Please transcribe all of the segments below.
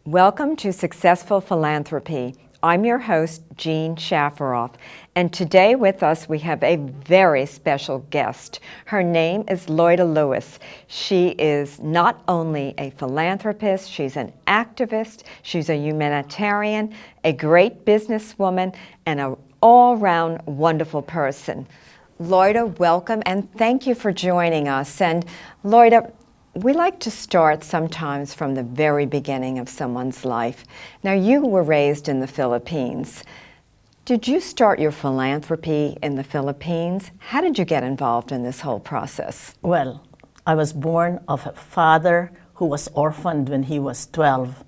Welcome to Successful Philanthropy. I'm your host, Jean Shafiroff, and today with us we have a very special guest. Her name is Loida Lewis. She is not only a philanthropist, she's an activist, she's a humanitarian, a great businesswoman, and an all-round wonderful person. Loida, welcome, and thank you for joining us. And Loida, we like to start sometimes from the very beginning of someone's life. Now, you were raised in the Philippines. Did you start your philanthropy in the Philippines? How did you get involved in this whole process? Well, I was born of a father who was orphaned when he was 12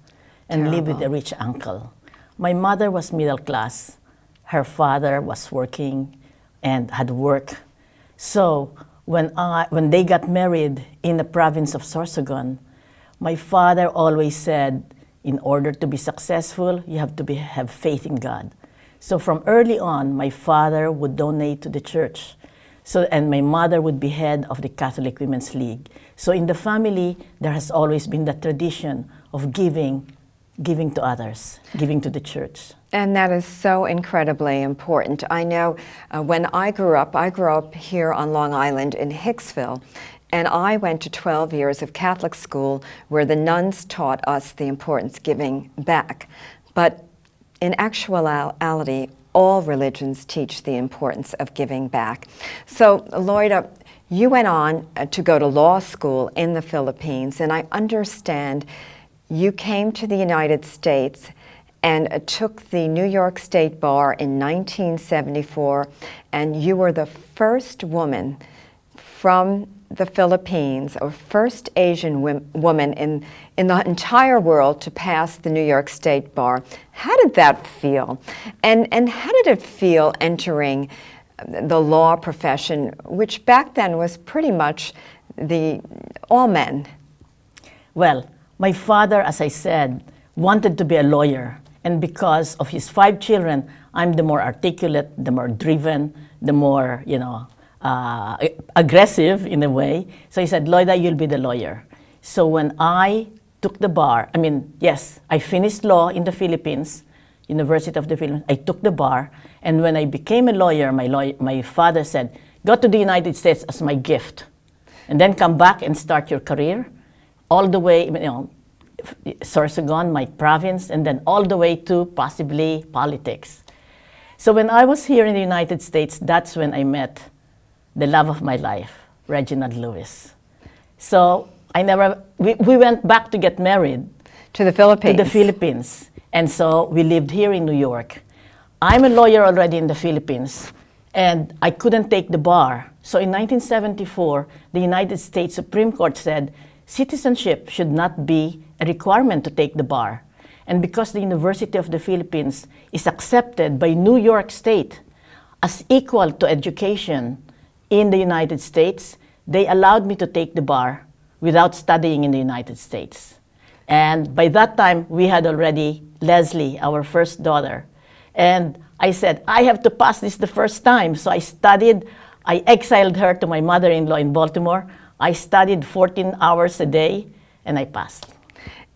and lived with a rich uncle. My mother was middle class. Her father was working and had work. So when they got married in the province of Sorsogon, my father always said, in order to be successful, you have to have faith in God. So from early on, my father would donate to the church. And my mother would be head of the Catholic Women's League. So in the family, there has always been the tradition of giving to others, giving to the church. And that is so incredibly important. I know when I grew up here on Long Island in Hicksville, and I went to 12 years of Catholic school where the nuns taught us the importance of giving back. But in actuality, all religions teach the importance of giving back. So, Loida, you went on to go to law school in the Philippines, and I understand you came to the United States and took the New York State Bar in 1974, and you were the first woman from the Philippines, or first Asian woman in the entire world to pass the New York State Bar. How did that feel? And how did it feel entering the law profession, which back then was pretty much all men? Well, my father, as I said, wanted to be a lawyer. And because of his 5 children, I'm the more articulate, the more driven, the more, aggressive in a way. So he said, Loida, you'll be the lawyer. So when I took the bar, I finished law in the Philippines, University of the Philippines. I took the bar. And when I became a lawyer, my father said, go to the United States as my gift. And then come back and start your career all the way, Sorsogon, my province, and then all the way to possibly politics. So when I was here in the United States, that's when I met the love of my life, Reginald Lewis. So we went back to get married. To the Philippines? To the Philippines. And so we lived here in New York. I'm a lawyer already in the Philippines, and I couldn't take the bar. So in 1974, the United States Supreme Court said, citizenship should not be a requirement to take the bar. And because the University of the Philippines is accepted by New York State as equal to education in the United States, they allowed me to take the bar without studying in the United States. And by that time, we had already Leslie, our first daughter. And I said, I have to pass this the first time. So I studied. I exiled her to my mother-in-law in Baltimore. I studied 14 hours a day, and I passed.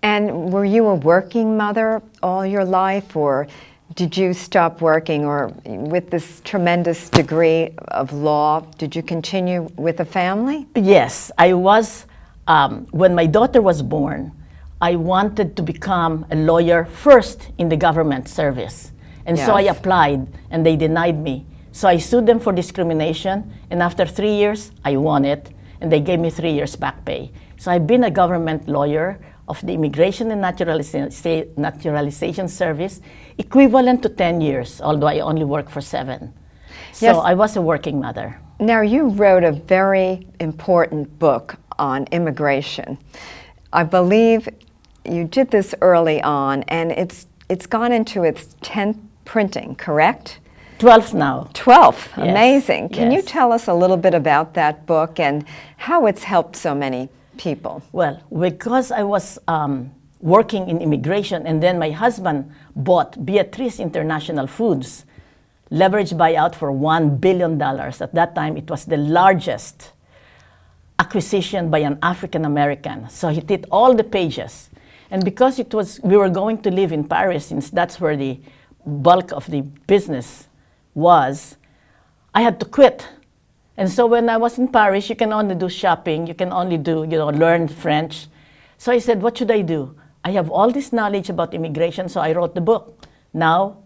And were you a working mother all your life, or did you stop working, or with this tremendous degree of law, did you continue with a family? Yes, I was. When my daughter was born, I wanted to become a lawyer first in the government service. And so I applied, and they denied me. So I sued them for discrimination, and after 3 years, I won it. And they gave me 3 years back pay. So I've been a government lawyer of the Immigration and Naturalization Service, equivalent to 10 years, although I only worked for 7. So yes. I was a working mother. Now, you wrote a very important book on immigration. I believe you did this early on, and it's gone into its 10th printing, correct? 12th now. 12th, yes. Amazing. Can yes. you tell us a little bit about that book and how it's helped so many people? Well, because I was working in immigration, and then my husband bought Beatrice International Foods, leveraged buyout for $1 billion. At that time, it was the largest acquisition by an African American. So he did all the pages. And because we were going to live in Paris, since that's where the bulk of the business was, I had to quit. And so when I was in Paris, you can only do shopping, you can only do, learn French. So I said, what should I do? I have all this knowledge about immigration, so I wrote the book. Now,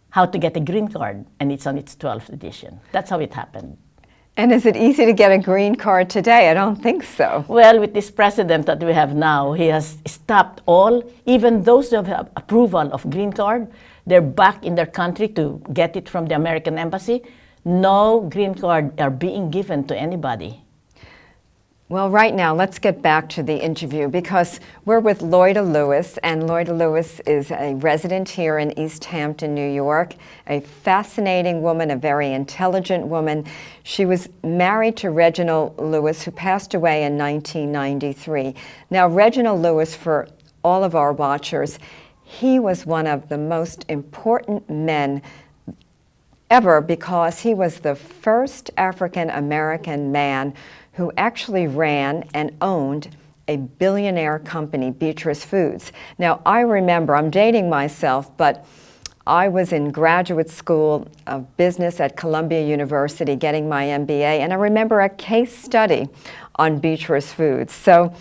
How to Get a Green Card, and it's on its 12th edition. That's how it happened. And is it easy to get a green card today? I don't think so. Well, with this president that we have now, he has stopped even those who have approval of green card, they're back in their country to get it from the American embassy. No green card are being given to anybody. Well, right now, let's get back to the interview because we're with Loida Lewis, and Loida Lewis is a resident here in East Hampton, New York, a fascinating woman, a very intelligent woman. She was married to Reginald Lewis, who passed away in 1993. Now, Reginald Lewis, for all of our watchers, he was one of the most important men ever because he was the first African-American man who actually ran and owned a billionaire company, Beatrice Foods. Now, I remember, I'm dating myself, but I was in graduate school of business at Columbia University getting my MBA, and I remember a case study on Beatrice Foods. So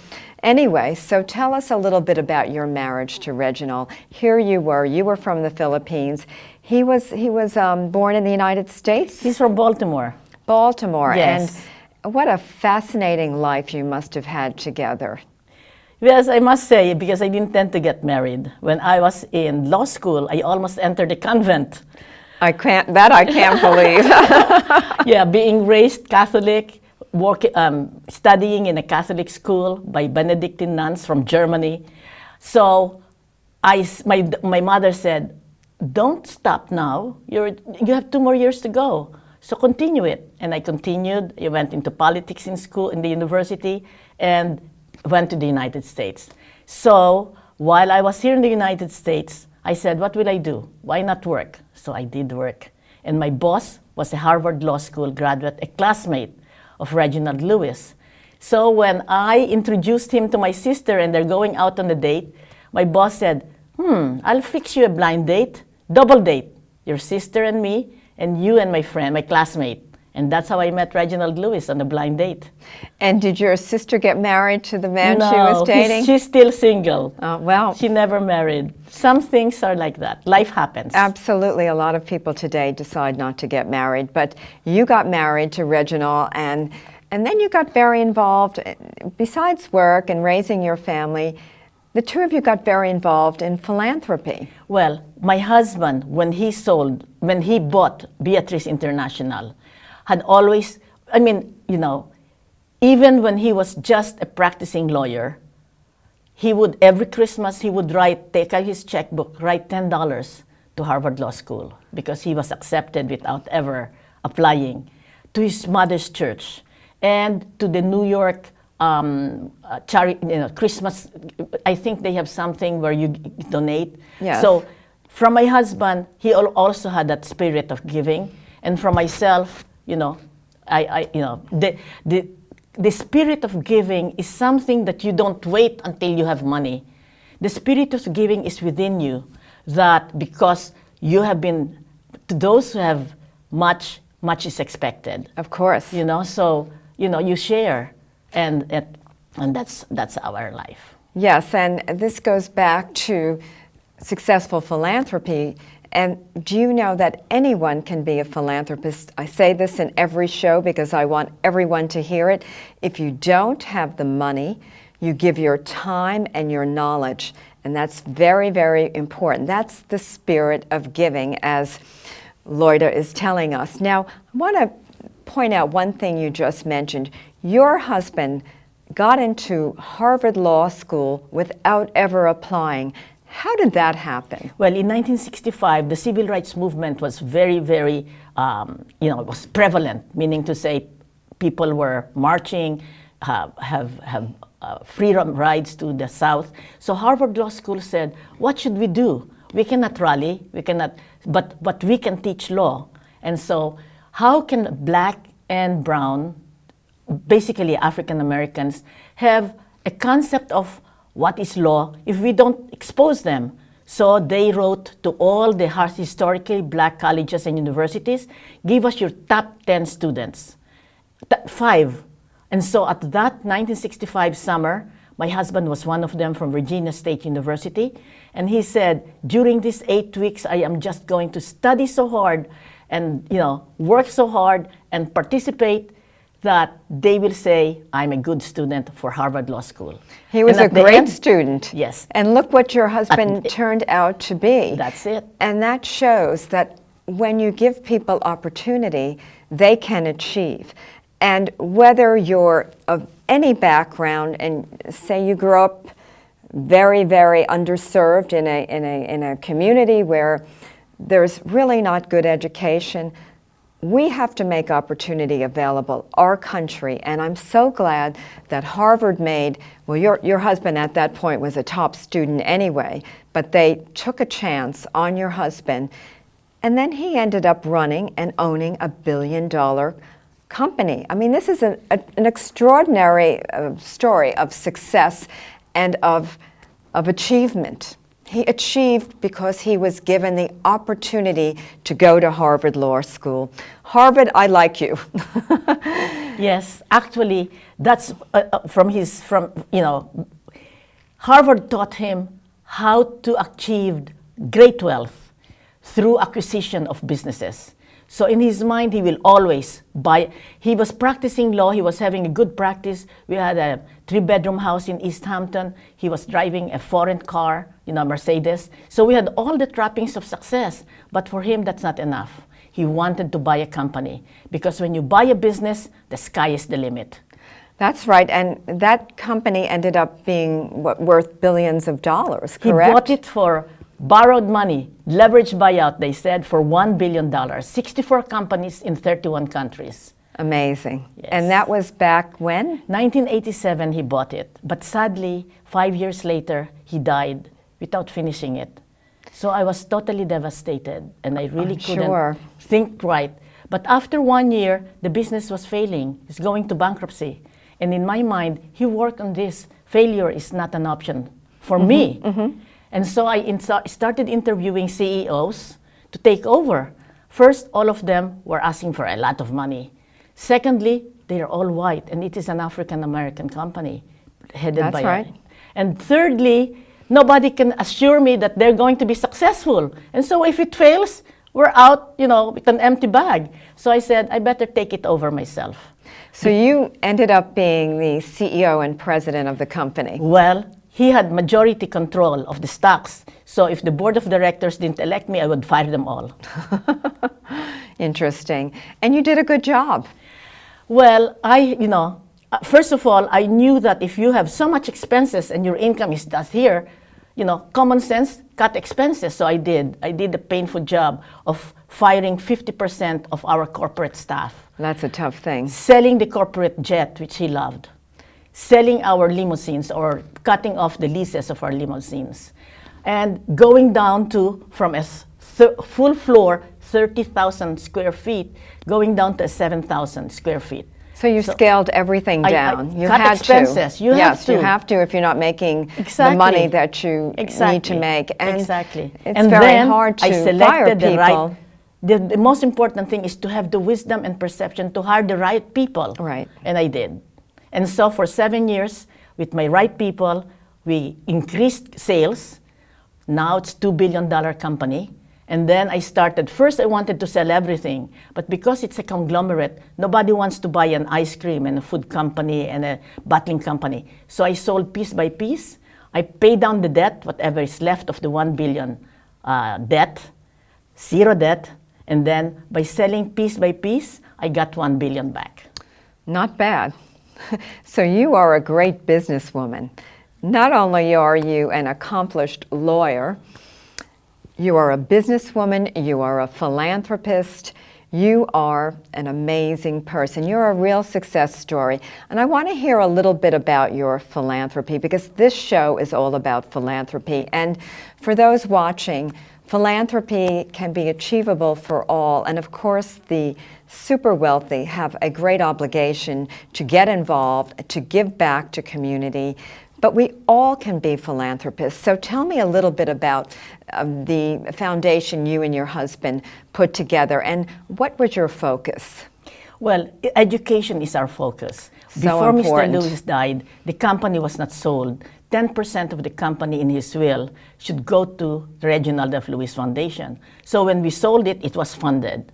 anyway, so tell us a little bit about your marriage to Reginald. Here you were from the Philippines. He was born in the United States? He's from Baltimore. Baltimore. Yes. And what a fascinating life you must have had together. Yes, I must say, because I didn't intend to get married. When I was in law school, I almost entered a convent. I can't believe. Yeah, being raised Catholic, studying in a Catholic school by Benedictine nuns from Germany. So my mother said, don't stop now. You have 2 more years to go. So continue it. And I continued. I went into politics in school, in the university, and went to the United States. So while I was here in the United States, I said, what will I do? Why not work? So I did work. And my boss was a Harvard Law School graduate, a classmate of Reginald Lewis. So when I introduced him to my sister and they're going out on a date, my boss said, I'll fix you a blind date, double date, your sister and me, and you and my friend, my classmate. And that's how I met Reginald Lewis on a blind date. And did your sister get married to the man she was dating? She's still single. Oh, well. She never married. Some things are like that. Life happens. Absolutely. A lot of people today decide not to get married. But you got married to Reginald, and then you got very involved, besides work and raising your family, the two of you got very involved in philanthropy. Well, my husband, when he bought Beatrice International, had always, even when he was just a practicing lawyer, every Christmas, he would take out his checkbook, write $10 to Harvard Law School because he was accepted without ever applying, to his mother's church, and to the New York Christmas. I think they have something where you donate. Yes. So from my husband, he also had that spirit of giving, and from myself, the spirit of giving is something that you don't wait until you have money. The spirit of giving is within you, that because you have been, to those who have much is expected. Of course. So you share, and that's our life. Yes, and this goes back to successful philanthropy. And do you know that anyone can be a philanthropist? I say this in every show because I want everyone to hear it. If you don't have the money, you give your time and your knowledge. And that's very, very important. That's the spirit of giving, as Loida is telling us. Now, I want to point out one thing you just mentioned. Your husband got into Harvard Law School without ever applying. How did that happen? Well, in 1965, the civil rights movement was very, very, it was prevalent, meaning to say people were marching, have freedom rides to the South. So Harvard Law School said, what should we do? We cannot rally, but we can teach law. And so how can black and brown, basically African Americans, have a concept of what is law if we don't expose them. So they wrote to all the historically black colleges and universities, give us your top 10 students. 5. And so at that 1965 summer, my husband was one of them from Virginia State University. And he said, during these 8 weeks, I am just going to study so hard and work so hard and participate that they will say, I'm a good student for Harvard Law School. He was a great student. Yes. And look what your husband turned out to be. That's it. And that shows that when you give people opportunity, they can achieve. And whether you're of any background and say you grew up very, very underserved in a community where there's really not good education, we have to make opportunity available, our country. And I'm so glad that Harvard made, well, your husband at that point was a top student anyway, but they took a chance on your husband. And then he ended up running and owning a $1 billion company. I mean, this is an extraordinary story of success and of achievement. He achieved because he was given the opportunity to go to Harvard Law School. Harvard, I like you. Yes, actually, that's Harvard taught him how to achieve great wealth through acquisition of businesses. So in his mind, he will always buy. He was practicing law. He was having a good practice. We had a 3-bedroom house in East Hampton. He was driving a foreign car, Mercedes. So we had all the trappings of success. But for him, that's not enough. He wanted to buy a company. Because when you buy a business, the sky is the limit. That's right. And that company ended up being worth billions of dollars, correct? He bought it for borrowed money, leveraged buyout, they said, for $1 billion. 64 companies in 31 countries. Amazing. Yes. And that was back when? 1987, he bought it. But sadly, 5 years later, he died without finishing it. So I was totally devastated, and I really couldn't think right. But after 1 year, the business was failing. It's going to bankruptcy. And in my mind, he worked on this. Failure is not an option for me. Mm-hmm. And so I started interviewing CEOs to take over. First, all of them were asking for a lot of money. Secondly, they are all white, and it is an African-American company headed by right. And thirdly, nobody can assure me that they're going to be successful. And so if it fails, we're out, with an empty bag. So I said, I better take it over myself. So you ended up being the CEO and president of the company. Well, he had majority control of the stocks. So if the board of directors didn't elect me, I would fire them all. Interesting. And you did a good job. Well, first of all, I knew that if you have so much expenses and your income is just here, common sense, cut expenses. So I did. I did the painful job of firing 50% of our corporate staff. That's a tough thing. Selling the corporate jet, which he loved. Selling our limousines or cutting off the leases of our limousines. And going down to, from a full floor, 30,000 square feet, going down to 7,000 square feet. So you scaled everything down. You cut expenses. To. You have to. You have to if you're not making the money that you need to make. And exactly. It's very hard to fire people. The most important thing is to have the wisdom and perception to hire the right people. Right. And I did. And so for 7 years, with my right people, we increased sales. Now it's $2 billion company. And then I started, first I wanted to sell everything, but because it's a conglomerate, nobody wants to buy an ice cream and a food company and a bottling company. So I sold piece by piece. I paid down the debt, whatever is left of the 1 billion debt, 0 debt, and then by selling piece by piece, I got 1 billion back. Not bad. So you are a great businesswoman. Not only are you an accomplished lawyer, you are a businesswoman, you are a philanthropist, you are an amazing person. You're a real success story. And I want to hear a little bit about your philanthropy because this show is all about philanthropy. And for those watching, philanthropy can be achievable for all. And of course, the super wealthy have a great obligation to get involved, to give back to community, But we all can be philanthropists. So tell me a little bit about the foundation you and your husband put together, and what was your focus? Well, education is our focus. So Before important. Mr. Lewis died, the company was not sold. 10% of the company in his will should go to the Reginald F. Lewis Foundation. So when we sold it, it was funded.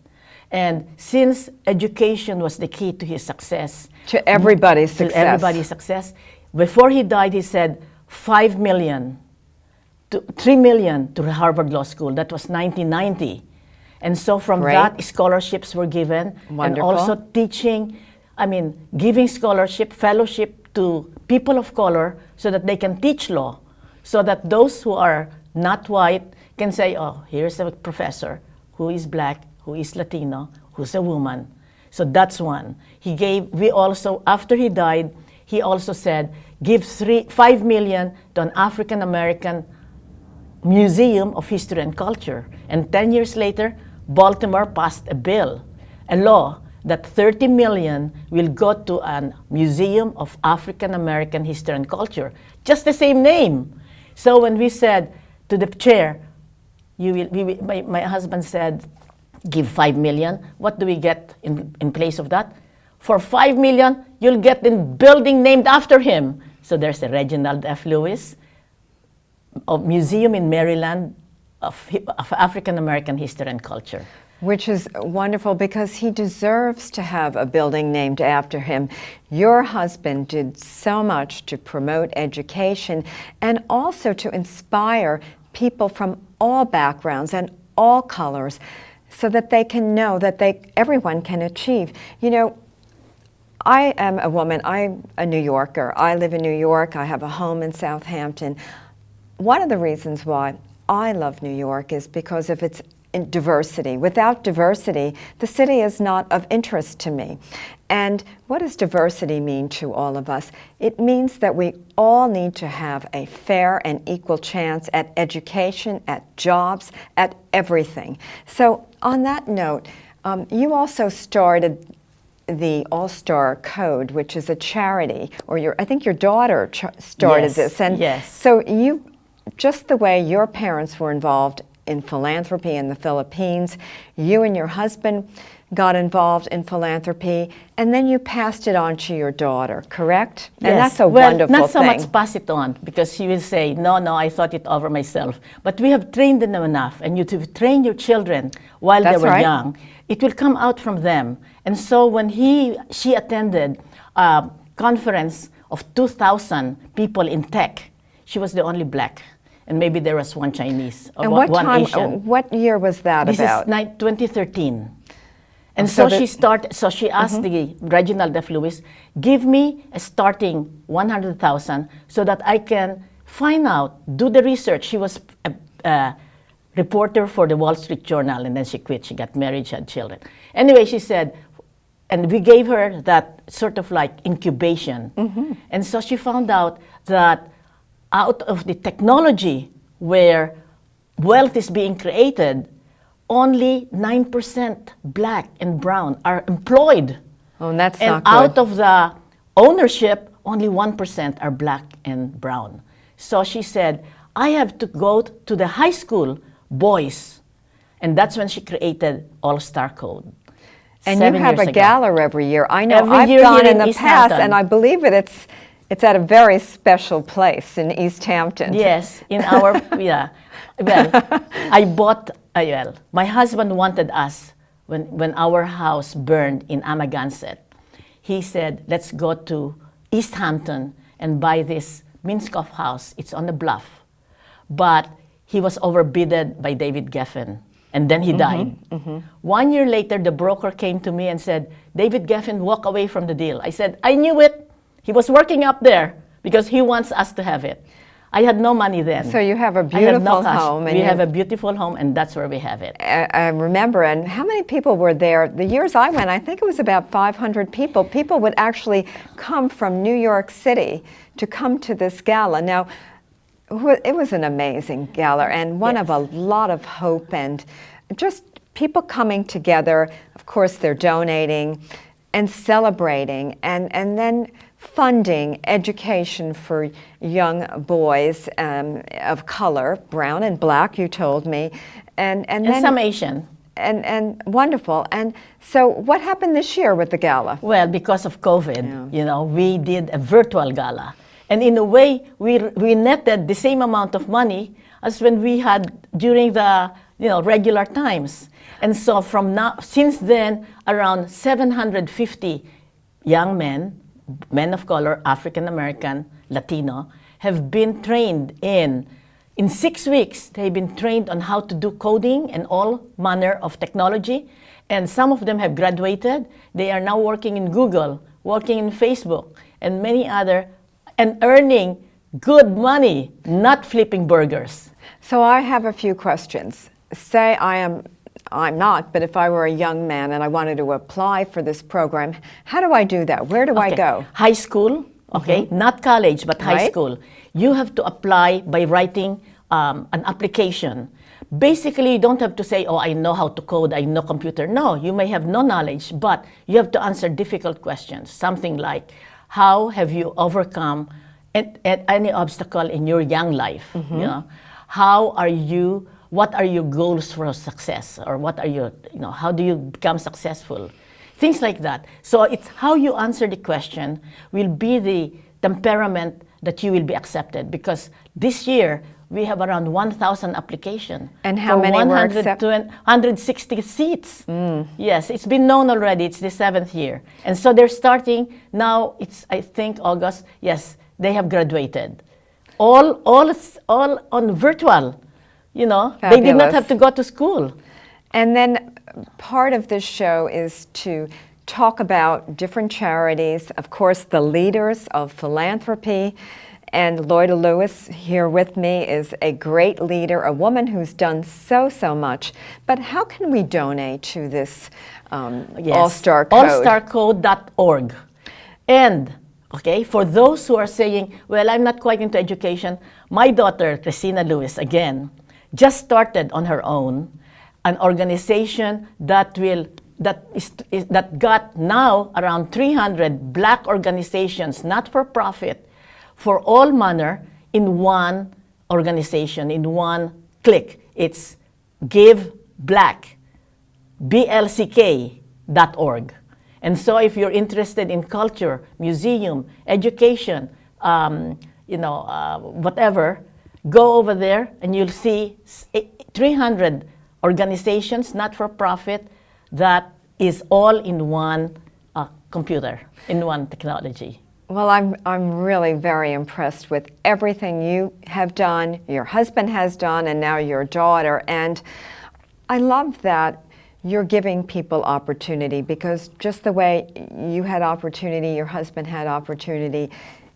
And since education was the key to his success, To everybody's success. to everybody's success, before he died, he said 5 million to 3 million to Harvard Law School. That was 1990. And so from Great. that, scholarships were given. Wonderful. And also giving scholarship, fellowship to people of color so that they can teach law, so that those who are not white can say, oh, here's a professor who is black, who is Latino, who's a woman. So that's one. After he died, he also said, give 5 million to an African American Museum of History and Culture. And 10 years later, Baltimore passed a law that 30 million will go to a Museum of African American History and Culture. Just the same name. So when we said to the chair, my husband said, give 5 million. What do we get in place of that? For 5 million, you'll get the building named after him. So there's a Reginald F. Lewis Museum in Maryland of African American History and Culture. Which is wonderful, because he deserves to have a building named after him. Your husband did so much to promote education and also to inspire people from all backgrounds and all colors, so that they can know that everyone can achieve. You know, I am a woman, I'm a New Yorker. I live in New York, I have a home in Southampton. One of the reasons why I love New York is because of its diversity. Without diversity, the city is not of interest to me. And what does diversity mean to all of us? It means that we all need to have a fair and equal chance at education, at jobs, at everything. So on that note, you also started the All-Star Code, which is a charity, or I think your daughter started this. And yes. So just the way your parents were involved in philanthropy in the Philippines, you and your husband got involved in philanthropy, and then you passed it on to your daughter, correct? Yes. And that's a well, wonderful thing. not so much pass it on, because she will say, no, I thought it over myself. But we have trained them enough, and you to train your children while they were young, it will come out from them. And so when she attended a conference of 2,000 people in tech, she was the only black. And maybe there was one Chinese or and one Asian. What year was that about? This is 2013. And so she asked the Reginald F. Lewis, give me a starting 100,000 so that I can find out, do the research. She was a reporter for the Wall Street Journal, and then she quit. She got married, she had children. Anyway, she said, and we gave her that sort of like incubation. And so she found out that out of the technology where wealth is being created, only 9% black and brown are employed. Oh, and that's and not good. out of the ownership, only 1% are black and brown. So she said, I have to go to the high school boys. And that's when she created All-Star Code. And you have a gala every year. I know Every I've year gone here in in the East past, Hampton. and I believe it's at a very special place in East Hampton. Yes, in our, yeah. Well, I bought, my husband wanted us, when our house burned in Amagansett, he said, let's go to East Hampton and buy this Minskoff house. It's on the bluff. But he was overbidded by David Geffen, and then he died. 1 year later, the broker came to me and said, David Geffen walked away from the deal. I said, I knew it. He was working up there because he wants us to have it. I had no money then. So you have a I had no beautiful cash. home. We have a beautiful home, and that's where we have it. I remember, and how many people were there? The years I went, I think it was about 500 people. People would actually come from New York City to come to this gala. Now, it was an amazing gala, and one of a lot of hope, and just people coming together. Of course, they're donating and celebrating, and then funding education for young boys of color, brown and black, you told me, and then some Asian. And wonderful. And so what happened this year with the gala? Well, because of COVID, we did a virtual gala. And in a way, we netted the same amount of money as when we had during the regular times. And so since then, around 750 young men of color, African American, Latino, have been trained in 6 weeks. They've been trained on how to do coding and all manner of technology. And some of them have graduated. They are now working in Google, working in Facebook, and many other, and earning good money, not flipping burgers. So I have a few questions. Say I'm not, but if I were a young man and I wanted to apply for this program, how do I do that? Where do I go? High school, not college, but high school. You have to apply by writing an application. Basically, you don't have to say, oh, I know how to code, I know computer. No, you may have no knowledge, but you have to answer difficult questions. Something like, how have you overcome any obstacle in your young life? What are your goals for success? Or what are your, how do you become successful? Things like that. So it's how you answer the question will be the temperament that you will be accepted. Because this year, we have around 1,000 applications. And how many were accepted? 160 seats. Yes, it's been known already. It's the 7th year. And so they're starting, now it's, I think, August. Yes, they have graduated. All on virtual. They did not have to go to school. And then part of this show is to talk about different charities, of course, the leaders of philanthropy. And Loida Lewis here with me is a great leader, a woman who's done so much. But how can we donate to this All-Star Code? Allstarcode.org. And for those who are saying, well, I'm not quite into education, my daughter, Loida Lewis, again, just started on her own an organization that got now around 300 black organizations, not for profit, for all manner, in one organization, in one click. It's Give Black, blck.org. And so if you're interested in culture, museum, education, whatever, go over there and you'll see 300 organizations, not for profit, that is all in one computer, in one technology. Well, I'm really very impressed with everything you have done, your husband has done, and now your daughter. And I love that you're giving people opportunity, because just the way you had opportunity, your husband had opportunity,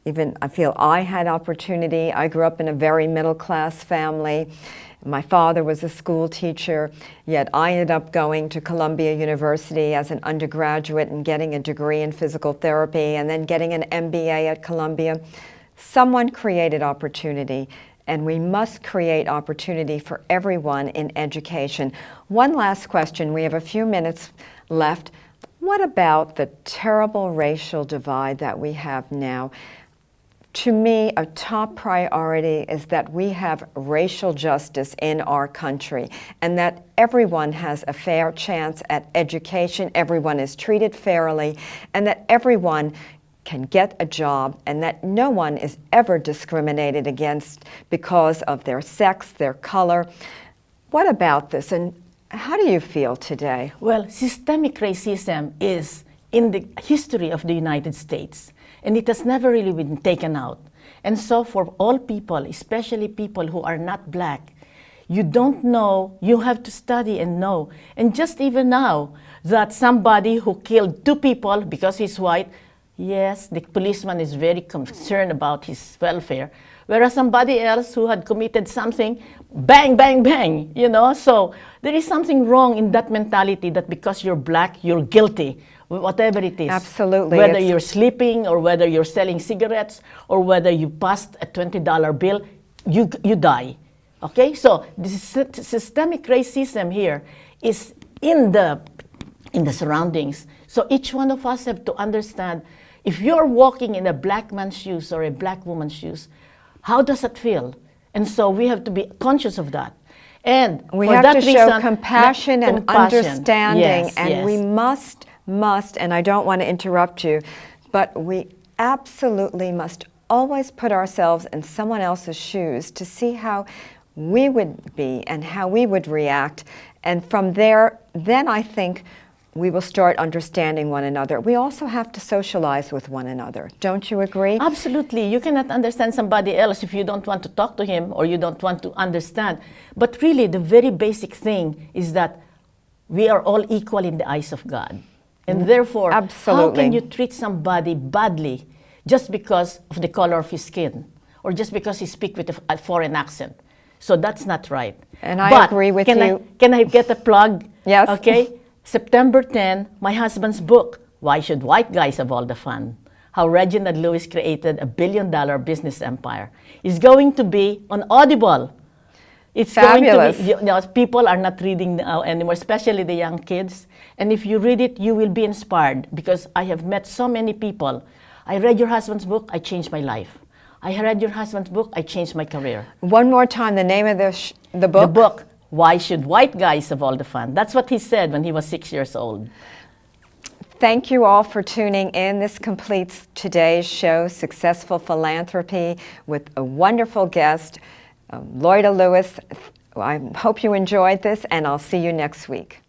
even I feel I had opportunity. I grew up in a very middle-class family. My father was a school teacher, yet I ended up going to Columbia University as an undergraduate and getting a degree in physical therapy and then getting an MBA at Columbia. Someone created opportunity, and we must create opportunity for everyone in education. One last question. We have a few minutes left. What about the terrible racial divide that we have now? To me, a top priority is that we have racial justice in our country, and that everyone has a fair chance at education, everyone is treated fairly, and that everyone can get a job, and that no one is ever discriminated against because of their sex, their color. What about this, and how do you feel today? Well, systemic racism is in the history of the United States, and it has never really been taken out. And so for all people, especially people who are not black, you don't know, you have to study and know. And just even now, that somebody who killed 2 people because he's white, yes, the policeman is very concerned about his welfare, whereas somebody else who had committed something, bang, bang, bang, So there is something wrong in that mentality that because you're black, you're guilty. Whatever it is. Absolutely. Whether you're sleeping or whether you're selling cigarettes or whether you passed a $20 bill, you die. Okay? So this systemic racism here is in the surroundings. So each one of us have to understand, if you're walking in a black man's shoes or a black woman's shoes, how does that feel? And so we have to be conscious of that. And we for have that to show reason, compassion and compassion. understanding, Yes, and yes. we must, and I don't want to interrupt you, but we absolutely must always put ourselves in someone else's shoes to see how we would be and how we would react. And from there, then I think we will start understanding one another. We also have to socialize with one another. Don't you agree? Absolutely. You cannot understand somebody else if you don't want to talk to him or you don't want to understand. But really, the very basic thing is that we are all equal in the eyes of God. And therefore, how can you treat somebody badly just because of the color of his skin or just because he speaks with a foreign accent? So that's not right. And I agree with you. Can I get a plug? Yes. Okay. September 10, my husband's book, Why Should White Guys Have All the Fun? How Reginald Lewis Created a $1 billion Business Empire, is going to be on Audible. It's fabulous. Going to be, people are not reading now anymore, especially the young kids. And if you read it, you will be inspired because I have met so many people. I read your husband's book, I changed my life. I read your husband's book, I changed my career. One more time, the name of the book? The book, Why Should White Guys Have All the Fun? That's what he said when he was 6 years old. Thank you all for tuning in. This completes today's show, Successful Philanthropy, with a wonderful guest, Loida Lewis. I hope you enjoyed this, and I'll see you next week.